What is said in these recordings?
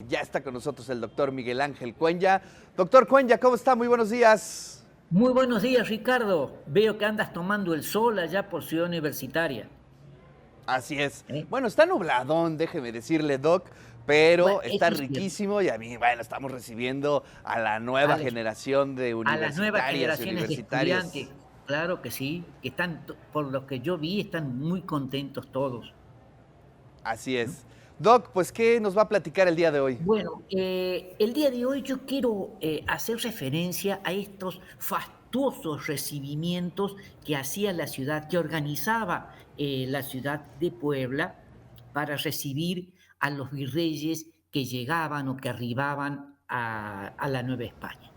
Ya está con nosotros el doctor Miguel Ángel Cuenya. Doctor Cuenya, ¿cómo está? Muy buenos días. Muy buenos días, Ricardo. Veo que andas tomando el sol allá por Ciudad Universitaria. Así es. ¿Eh? Bueno, está nubladón, déjeme decirle, Doc, Bueno, pero está eso es cierto. riquísimo y a mí, bueno, estamos recibiendo a la A, nueva las generación de a las nuevas universitarias y generaciones de universitarios. estudiantes, claro que sí, que están, por lo que yo vi, están muy contentos todos, Así ¿no? es. Doc, pues, ¿qué nos va a platicar el día de hoy? Bueno, el día de hoy yo quiero hacer referencia a estos fastuosos recibimientos que hacía la ciudad, que organizaba la ciudad de Puebla para recibir a los virreyes que llegaban o que arribaban a la Nueva España.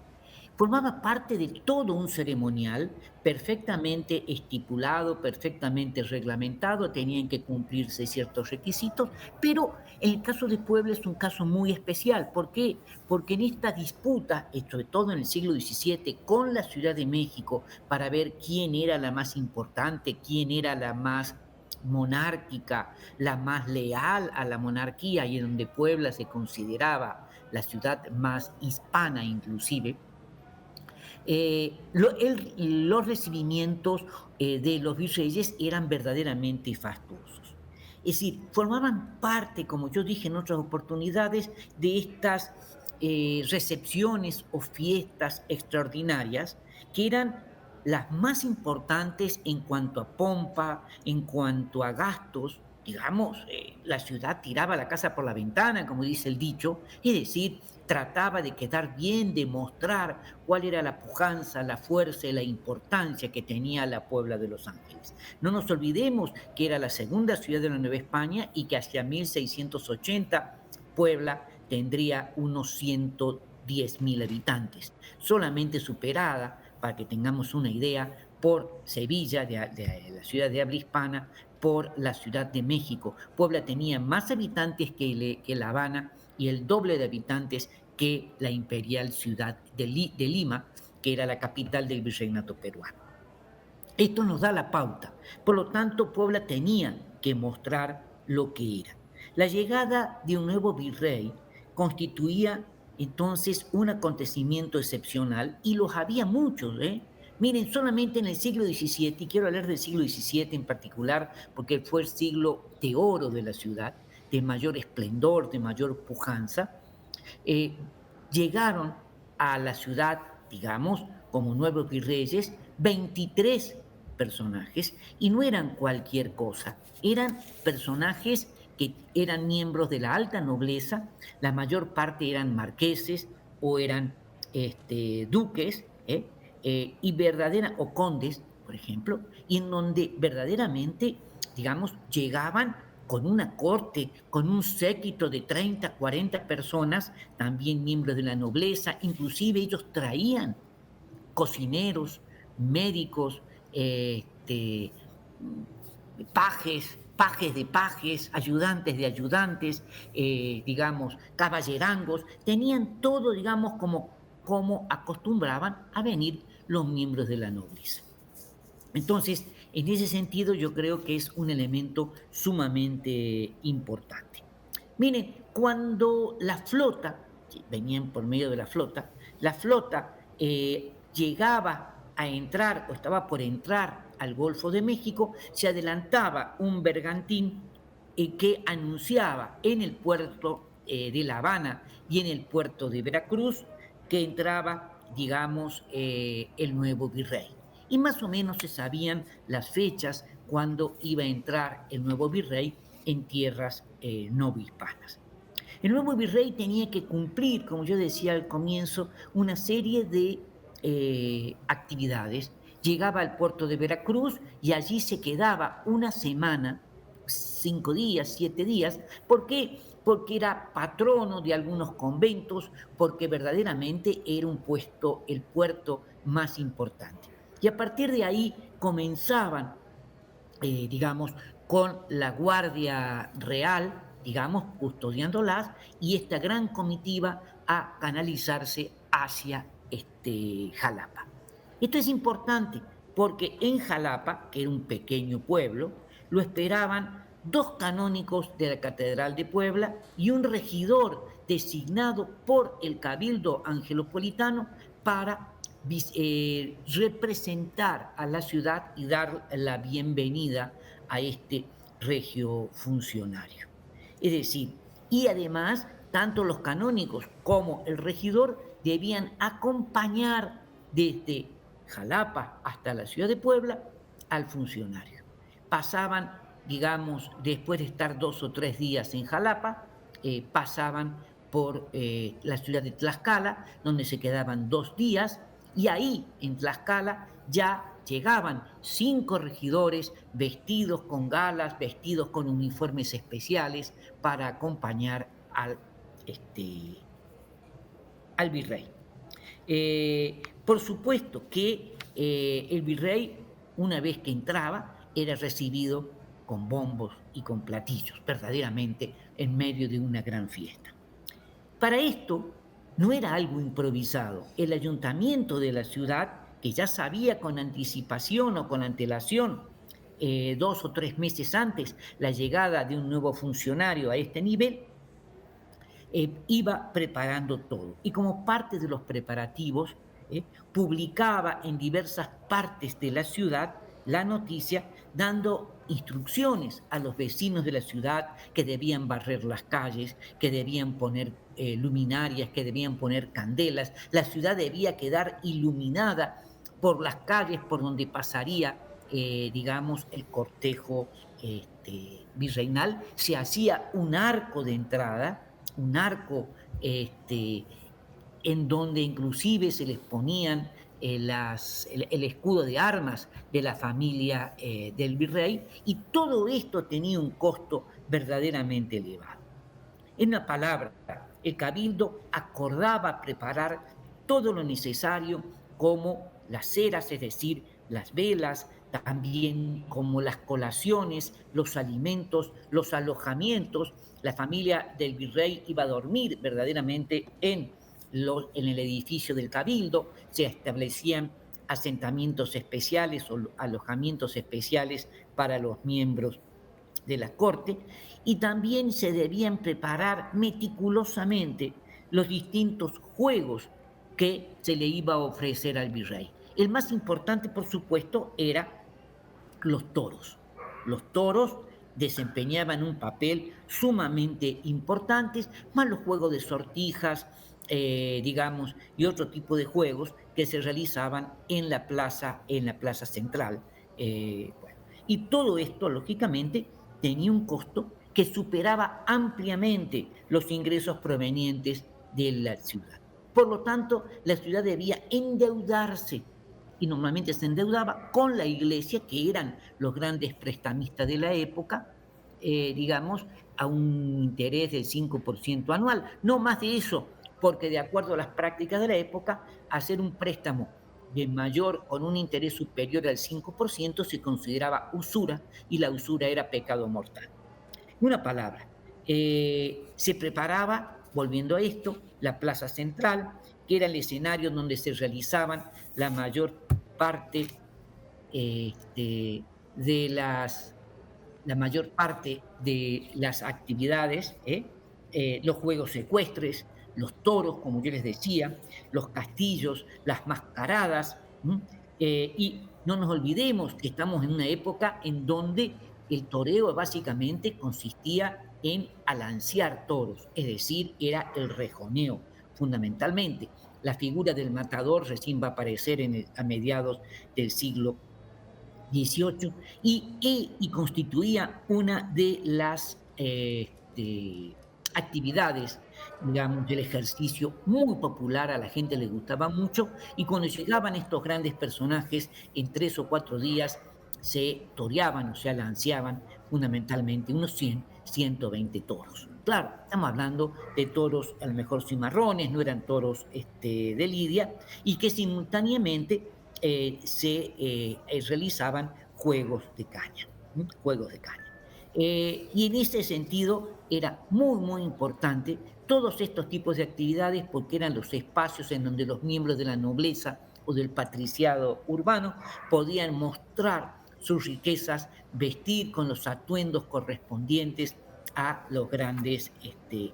Formaba parte de todo un ceremonial perfectamente estipulado, perfectamente reglamentado, tenían que cumplirse ciertos requisitos, pero en el caso de Puebla es un caso muy especial. ¿Por qué? Porque en esta disputa, sobre todo en el siglo XVII, con la Ciudad de México, para ver quién era la más importante, quién era la más monárquica, la más leal a la monarquía, y en donde Puebla se consideraba la ciudad más hispana inclusive, los recibimientos de los virreyes eran verdaderamente fastuosos. Es decir, formaban parte, como yo dije en otras oportunidades, de estas recepciones o fiestas extraordinarias que eran las más importantes en cuanto a pompa, en cuanto a gastos. Digamos, la ciudad tiraba la casa por la ventana, como dice el dicho, es decir, trataba de quedar bien, de mostrar cuál era la pujanza, la fuerza y la importancia que tenía la Puebla de Los Ángeles. No nos olvidemos que era la segunda ciudad de la Nueva España y que hacia 1680 Puebla tendría unos 110.000 habitantes, solamente superada, para que tengamos una idea, por Sevilla, de la ciudad de habla hispana, por la Ciudad de México. Puebla tenía más habitantes que La Habana y el doble de habitantes que la imperial ciudad de Lima, que era la capital del virreinato peruano. Esto nos da la pauta. Por lo tanto, Puebla tenía que mostrar lo que era. La llegada de un nuevo virrey constituía entonces un acontecimiento excepcional y los había muchos, ¿eh? Miren, solamente en el siglo XVII, y quiero hablar del siglo XVII en particular, porque fue el siglo de oro de la ciudad, de mayor esplendor, de mayor pujanza, eh, llegaron a la ciudad, digamos, como nuevos virreyes, 23 personajes, y no eran cualquier cosa, eran personajes que eran miembros de la alta nobleza, la mayor parte eran marqueses o eran duques, o condes, por ejemplo, y en donde verdaderamente, digamos, llegaban con una corte, con un séquito de 30, 40 personas, también miembros de la nobleza, inclusive ellos traían cocineros, médicos, pajes de pajes, ayudantes de ayudantes, digamos, caballerangos, tenían todo, digamos, como acostumbraban a venir los miembros de la nobleza. Entonces, en ese sentido, yo creo que es un elemento sumamente importante. Miren, cuando la flota, que venían por medio de la flota llegaba a entrar o estaba por entrar al Golfo de México, se adelantaba un bergantín que anunciaba en el puerto de La Habana y en el puerto de Veracruz que entraba, digamos, el nuevo virrey. Y más o menos se sabían las fechas cuando iba a entrar el nuevo virrey en tierras novohispanas. El nuevo virrey tenía que cumplir, como yo decía al comienzo, una serie de actividades. Llegaba al puerto de Veracruz y allí se quedaba una semana, 5 días, 7 días. ¿Por qué? Porque era patrono de algunos conventos, porque verdaderamente era el puerto más importante. Y a partir de ahí comenzaban, digamos, con la Guardia Real, digamos, custodiándolas, y esta gran comitiva a canalizarse hacia Jalapa. Esto es importante porque en Jalapa, que era un pequeño pueblo, lo esperaban 2 canónigos de la Catedral de Puebla y un regidor designado por el Cabildo Angelopolitano para representar a la ciudad y dar la bienvenida a este regio funcionario. Es decir, y además, tanto los canónigos como el regidor debían acompañar desde Jalapa hasta la ciudad de Puebla al funcionario. Pasaban, digamos, después de estar 2 o 3 días en Jalapa, pasaban por la ciudad de Tlaxcala, donde se quedaban 2 días, y ahí, en Tlaxcala, ya llegaban 5 regidores vestidos con galas, vestidos con uniformes especiales para acompañar este, al virrey. Por supuesto que el virrey, una vez que entraba, era recibido con bombos y con platillos, verdaderamente en medio de una gran fiesta. Para esto no era algo improvisado. El ayuntamiento de la ciudad, que ya sabía con anticipación o con antelación, 2 o 3 meses antes, la llegada de un nuevo funcionario a este nivel, iba preparando todo. Y como parte de los preparativos, publicaba en diversas partes de la ciudad la noticia dando instrucciones a los vecinos de la ciudad que debían barrer las calles, que debían poner luminarias, que debían poner candelas. La ciudad debía quedar iluminada por las calles por donde pasaría, digamos, el cortejo virreinal. Se hacía un arco de entrada, un arco en donde inclusive se les ponían el escudo de armas de la familia del virrey, y todo esto tenía un costo verdaderamente elevado. En una palabra, el cabildo acordaba preparar todo lo necesario, como las ceras, es decir, las velas, también como las colaciones, los alimentos, los alojamientos. La familia del virrey iba a dormir verdaderamente en el edificio del cabildo. Se establecían asentamientos especiales o alojamientos especiales para los miembros de la corte, y también se debían preparar meticulosamente los distintos juegos que se le iba a ofrecer al virrey. El más importante, por supuesto, era los toros. Los toros desempeñaban un papel sumamente importante, más los juegos de sortijas, digamos, y otro tipo de juegos que se realizaban en la plaza central. Bueno, y todo esto, lógicamente, tenía un costo que superaba ampliamente los ingresos provenientes de la ciudad. Por lo tanto, la ciudad debía endeudarse, y normalmente se endeudaba con la iglesia, que eran los grandes prestamistas de la época, digamos, a un interés del 5% anual, no más de eso, porque de acuerdo a las prácticas de la época, hacer un préstamo con un interés superior al 5% se consideraba usura, y la usura era pecado mortal. Una palabra, se preparaba, volviendo a esto, la plaza central, que era el escenario donde se realizaban la mayor parte de la mayor parte de las actividades, los juegos ecuestres, los toros, como yo les decía, los castillos, las mascaradas. Y no nos olvidemos que estamos en una época en donde el toreo básicamente consistía en alancear toros, es decir, era el rejoneo, fundamentalmente. La figura del matador recién va a aparecer a mediados del siglo XVIII, y constituía una de las actividades, digamos, del ejercicio muy popular. A la gente le gustaba mucho, y cuando llegaban estos grandes personajes, en 3 o 4 días se toreaban, o sea, lanceaban fundamentalmente unos 100, 120 toros. Claro, estamos hablando de toros a lo mejor cimarrones, no eran toros de lidia, y que simultáneamente se realizaban juegos de caña, juegos de caña. Y en ese sentido era muy, muy importante todos estos tipos de actividades, porque eran los espacios en donde los miembros de la nobleza o del patriciado urbano podían mostrar sus riquezas, vestir con los atuendos correspondientes a los grandes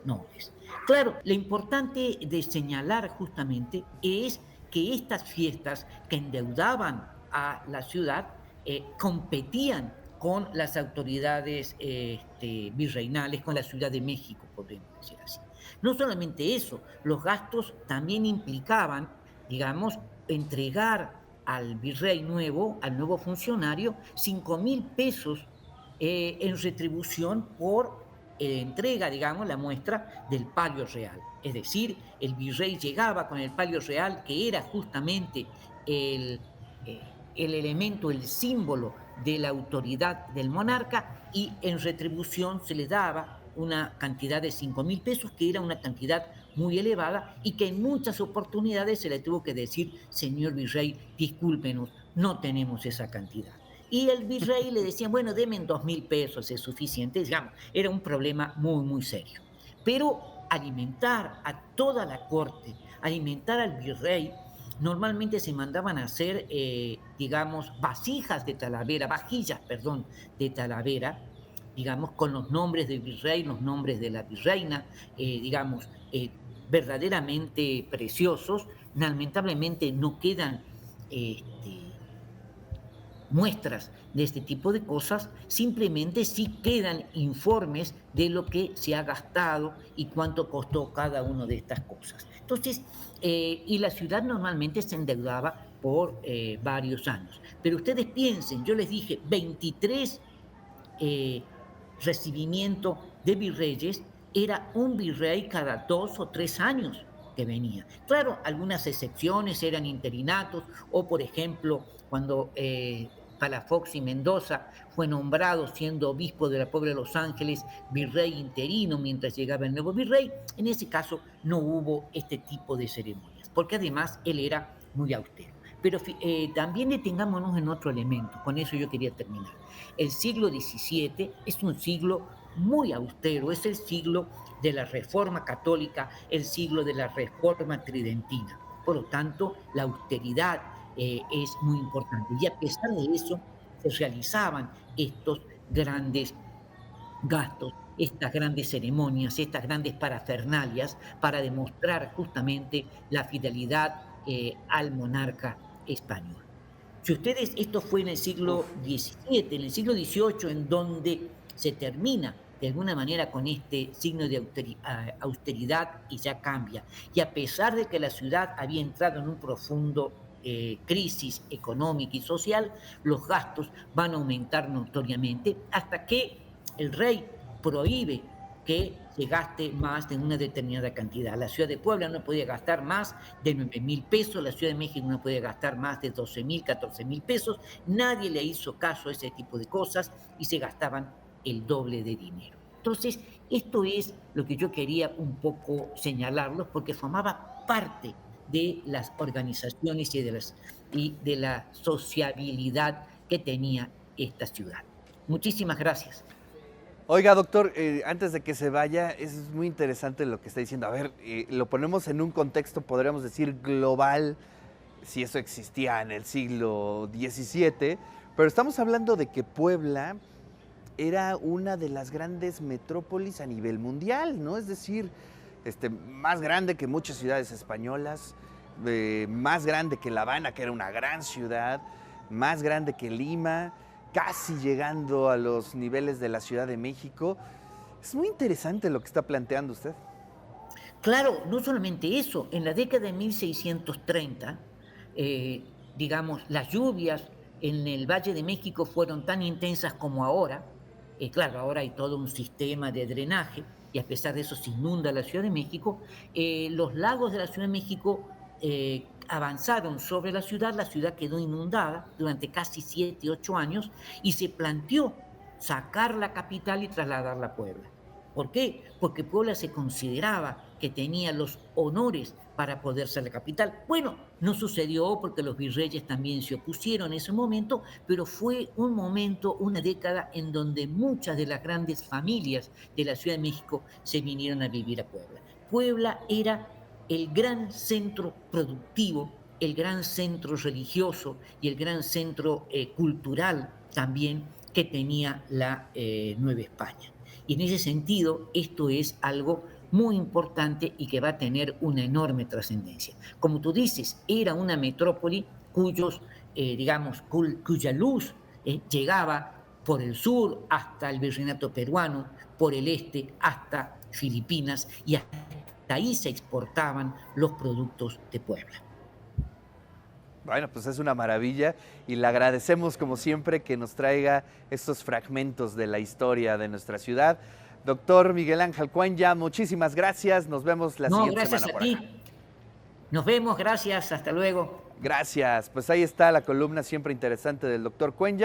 nobles. Claro, lo importante de señalar justamente es que estas fiestas que endeudaban a la ciudad competían con las autoridades virreinales, con la Ciudad de México, podríamos decir así. No solamente eso, los gastos también implicaban, digamos, entregar al virrey nuevo, al nuevo funcionario, 5.000 pesos en retribución por entrega, digamos, la muestra del palio real. Es decir, el virrey llegaba con el palio real, que era justamente el elemento, el símbolo de la autoridad del monarca, y en retribución se le daba una cantidad de 5.000 pesos, que era una cantidad muy elevada y que en muchas oportunidades se le tuvo que decir: señor virrey, discúlpenos, no tenemos esa cantidad. Y el virrey le decía: bueno, denme 2.000 pesos, es suficiente. Digamos, era un problema muy, muy serio. Pero alimentar a toda la corte, alimentar al virrey, normalmente se mandaban a hacer, digamos, vasijas de Talavera, vajillas, perdón, de Talavera, digamos, con los nombres del virrey, los nombres de la virreina, digamos, verdaderamente preciosos. Lamentablemente no quedan muestras de este tipo de cosas, simplemente sí quedan informes de lo que se ha gastado y cuánto costó cada una de estas cosas. Entonces, y la ciudad normalmente se endeudaba por varios años. Pero ustedes piensen, yo les dije 23 eh, recibimiento de virreyes, era un virrey cada 2 o 3 años que venía. Claro, algunas excepciones eran interinatos, o por ejemplo, cuando Palafox y Mendoza fue nombrado, siendo obispo de la Puebla de Los Ángeles, virrey interino mientras llegaba el nuevo virrey. En ese caso no hubo este tipo de ceremonias, porque además él era muy austero. Pero también detengámonos en otro elemento, con eso yo quería terminar. El siglo XVII es un siglo muy austero, es el siglo de la Reforma Católica, el siglo de la Reforma Tridentina. Por lo tanto, la austeridad es muy importante. Y a pesar de eso, se realizaban estos grandes gastos, estas grandes ceremonias, estas grandes parafernalias, para demostrar justamente la fidelidad al monarca español. Si ustedes, esto fue en el siglo Uf. XVII, en el siglo XVIII, en donde se termina de alguna manera con este signo de austeridad, y ya cambia. Y a pesar de que la ciudad había entrado en un profundo crisis económica y social, los gastos van a aumentar notoriamente hasta que el rey prohíbe que se gaste más de una determinada cantidad. La ciudad de Puebla no podía gastar más de 9.000 pesos, la Ciudad de México no podía gastar más de 12.000, 14.000 pesos. Nadie le hizo caso a ese tipo de cosas y se gastaban el doble de dinero. Entonces, esto es lo que yo quería un poco señalarlos, porque formaba parte de las organizaciones y de la sociabilidad que tenía esta ciudad. Muchísimas gracias. Oiga, doctor, antes de que se vaya, es muy interesante lo que está diciendo. A ver, lo ponemos en un contexto, podríamos decir, global, si eso existía en el siglo XVII, pero estamos hablando de que Puebla era una de las grandes metrópolis a nivel mundial, ¿no? Es decir, más grande que muchas ciudades españolas, más grande que La Habana, que era una gran ciudad, más grande que Lima, casi llegando a los niveles de la Ciudad de México. Es muy interesante lo que está planteando usted. Claro, no solamente eso, en la década de 1630, digamos, las lluvias en el Valle de México fueron tan intensas como ahora. Claro, ahora hay todo un sistema de drenaje y a pesar de eso se inunda la Ciudad de México. Los lagos de la Ciudad de México avanzaron sobre la ciudad quedó inundada durante casi 7, 8 años, y se planteó sacar la capital y trasladarla a Puebla. ¿Por qué? Porque Puebla se consideraba que tenía los honores para poder ser la capital. Bueno, no sucedió porque los virreyes también se opusieron en ese momento, pero fue un momento, una década en donde muchas de las grandes familias de la Ciudad de México se vinieron a vivir a Puebla. Puebla era el gran centro productivo, el gran centro religioso y el gran centro cultural también que tenía la Nueva España. Y en ese sentido, esto es algo muy importante y que va a tener una enorme trascendencia. Como tú dices, era una metrópoli cuya luz llegaba por el sur hasta el virreinato peruano, por el este hasta Filipinas, y hasta ahí se exportaban los productos de Puebla. Bueno, pues es una maravilla y le agradecemos como siempre que nos traiga estos fragmentos de la historia de nuestra ciudad. Doctor Miguel Ángel Cuenya, muchísimas gracias. Nos vemos la No, siguiente gracias semana a por acá. ti. Nos vemos, gracias, hasta luego. Gracias. Pues ahí está la columna siempre interesante del doctor Cuenya.